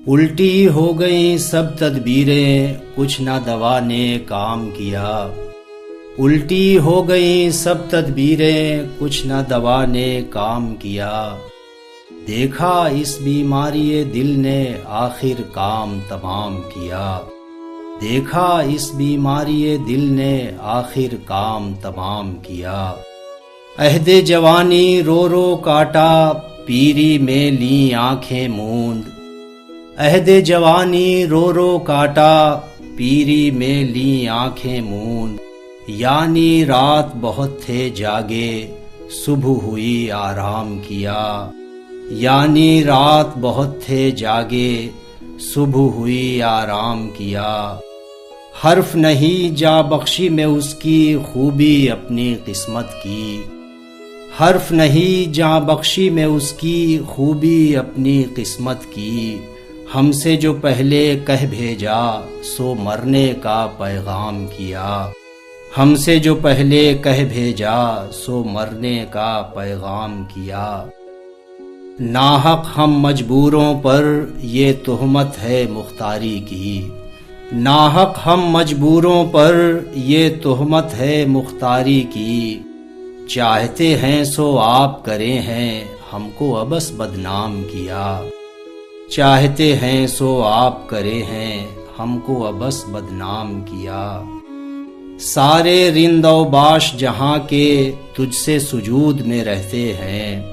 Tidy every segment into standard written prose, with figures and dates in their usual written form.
الٹی ہو گئیں سب تدبیریں، کچھ نہ دوا نے کام کیا۔ الٹی ہو گئیں سب تدبیریں، کچھ نہ دوا نے کام کیا۔ دیکھا اس بیماری دل نے آخر کام تمام کیا۔ دیکھا اس بیماری دل نے آخر کام تمام کیا۔ عہد جوانی رو رو کاٹا، پیری میں لیں آنکھیں موند۔ عہد جوانی رو رو کاٹا، پیری میں لیں آنکھیں موند۔ یعنی رات بہت تھے جاگے، صبح ہوئی آرام کیا۔ یعنی رات بہت تھے جاگے، صبح ہوئی آرام کیا۔ حرف نہیں جاں بخشی میں اس کی، خوبی اپنی قسمت کی۔ حرف نہیں جاں بخشی میں اس کی، خوبی اپنی قسمت کی۔ ہم سے جو پہلے کہہ بھیجا، سو مرنے کا پیغام کیا۔ ہم سے جو پہلے کہہ بھیجا، سو مرنے کا پیغام کیا۔ ناحق ہم مجبوروں پر، یہ تہمت ہے مختاری کی۔ ناحق ہم مجبوروں پر، یہ تہمت ہے مختاری کی۔ چاہتے ہیں سو آپ کرے ہیں، ہم کو عبث بدنام کیا۔ چاہتے ہیں سو آپ کرے ہیں، ہم کو عبث بدنام کیا۔ سارے رند و باش جہاں کے، تجھ سے سجود میں رہتے ہیں۔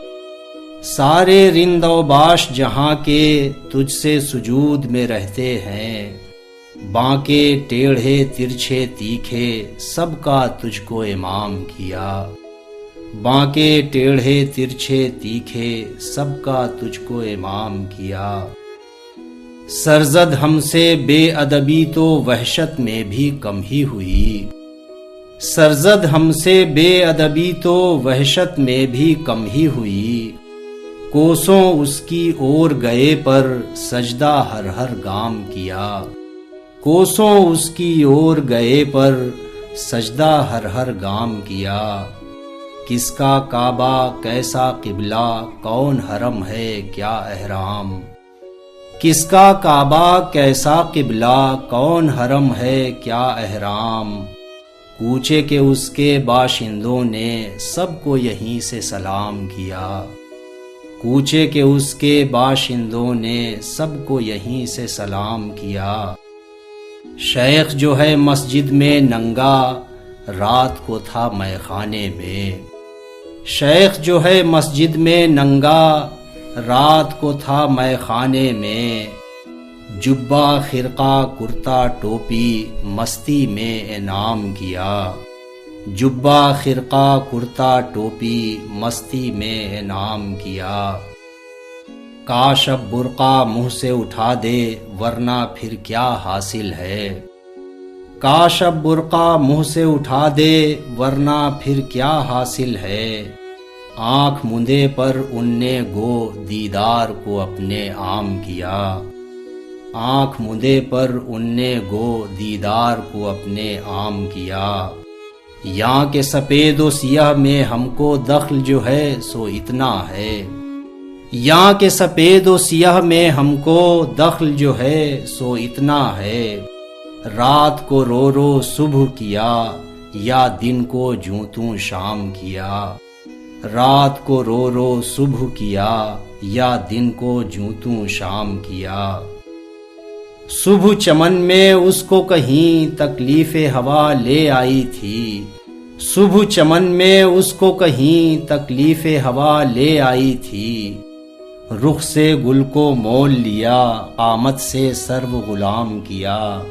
سارے رند و باش جہاں کے، تجھ سے سجود میں رہتے ہیں۔ بانکے ٹیڑھے ترچھے تیکھے، سب کا تجھ کو امام کیا۔ بانکے ٹیڑھے ترچھے تیکھے، سب کا تجھ کو امام کیا۔ سرزد ہم سے بے ادبی تو وحشت میں بھی کم ہی ہوئی۔ سرزد ہم سے بے ادبی تو وحشت میں بھی کم ہی ہوئی۔ کوسوں اس کی اور گئے پر، سجدہ ہر ہر گام کیا۔ کوسوں اس کی اور گئے پر، سجدہ ہر ہر گام کیا۔ کس کا کعبہ کیسا قبلہ، کون حرم ہے کیا احرام۔ کس کا کعبہ کیسا قبلہ، کون حرم ہے کیا احرام۔ کوچے کے اس کے باشندوں نے، سب کو یہیں سے سلام کیا۔ کوچے کے اس کے باشندوں نے، سب کو یہیں سے سلام کیا۔ شیخ جو ہے مسجد میں ننگا، رات کو تھا مے خانے میں۔ شیخ جو ہے مسجد میں ننگا، رات کو تھا مے خانے میں۔ جبہ خرقہ کرتا ٹوپی، مستی میں انعام کیا۔ جبہ خرقہ کرتا ٹوپی، مستی میں انعام کیا۔ کاش اب برقع منہ سے اٹھا دے، ورنہ پھر کیا حاصل ہے۔ کاش اب برقع منہ سے اٹھا دے، ورنہ پھر کیا حاصل ہے۔ آنکھ مندے پر ان نے گو، دیدار کو اپنے عام کیا۔ آنکھ مندے پر ان نے گو، دیدار کو اپنے عام کیا۔ یہاں کے سفید و سیاہ میں ہم کو دخل جو ہے سو اتنا ہے۔ یہاں کے سفید و سیاہ میں ہم کو دخل جو ہے سو اتنا ہے۔ رات کو رو رو صبح کیا، یا دن کو جوں توں شام کیا۔ رات کو رو رو صبح کیا، یا دن کو جوں توں شام کیا۔ صبح چمن میں اس کو کہیں تکلیف ہوا لے آئی تھی۔ صبح چمن میں اس کو کہیں تکلیف ہوا لے آئی تھی۔ رخ سے گل کو مول لیا، قامت سے سرو غلام کیا۔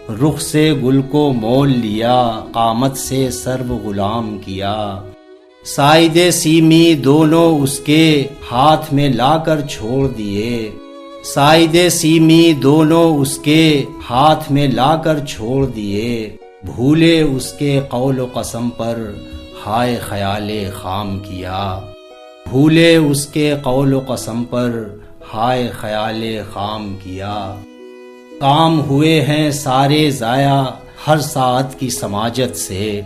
رخ سے گل کو مول لیا، قامت سے سرو غلام کیا۔ سائد سیمی دونوں اس کے، ہاتھ میں لا کر چھوڑ دیے۔ سائد سیمی دونوں اس کے، ہاتھ میں لا کر چھوڑ دیے۔ بھولے اس کے قول و قسم پر، ہائے خیال خام کیا۔ بھولے اس کے قول و قسم پر، ہائے خیال خام کیا۔ کام ہوئے ہیں سارے ضائع، ہر ساعت کی سماجت سے۔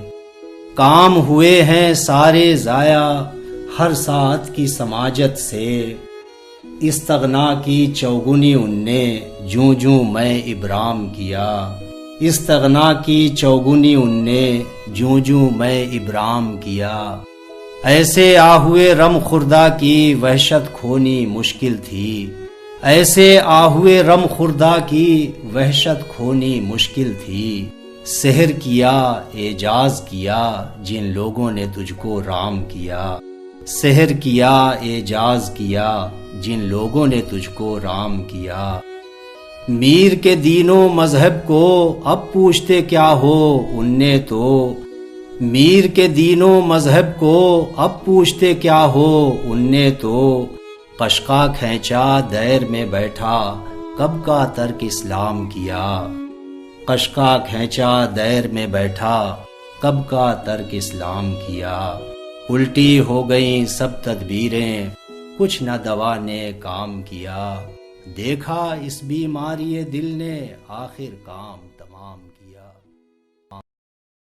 کام ہوئے ہیں سارے ضائع، ہر ساعت کی سماجت سے۔ استغنا کی چوگنی ان نے جوں جوں میں ابرام کیا، استغنا کی چوگنی ان نے جوں جوں میں ابرام کیا۔ ایسے آہوئے رم خوردہ کی وحشت کھونی مشکل تھی، ایسے آہوئے رم خوردہ کی وحشت کھونی مشکل تھی۔ سحر کیا اعجاز کیا جن لوگوں نے تجھ کو رام کیا، سحر کیا اعجاز کیا جن لوگوں نے تجھ کو رام کیا۔ میر کے دین و مذہب کو اب پوچھتے کیا ہو ان نے تو، میر کے دین و مذہب کو اب پوچھتے کیا ہو ان نے تو، قشقہ کھینچا دیر میں بیٹھا کب کا ترک اسلام کیا، قشقہ کھینچا دیر میں بیٹھا کب کا ترک اسلام کیا۔ الٹی ہو گئیں سب تدبیریں کچھ نہ دوا نے کام کیا، دیکھا اس بیماری دل نے آخر کام تمام کیا۔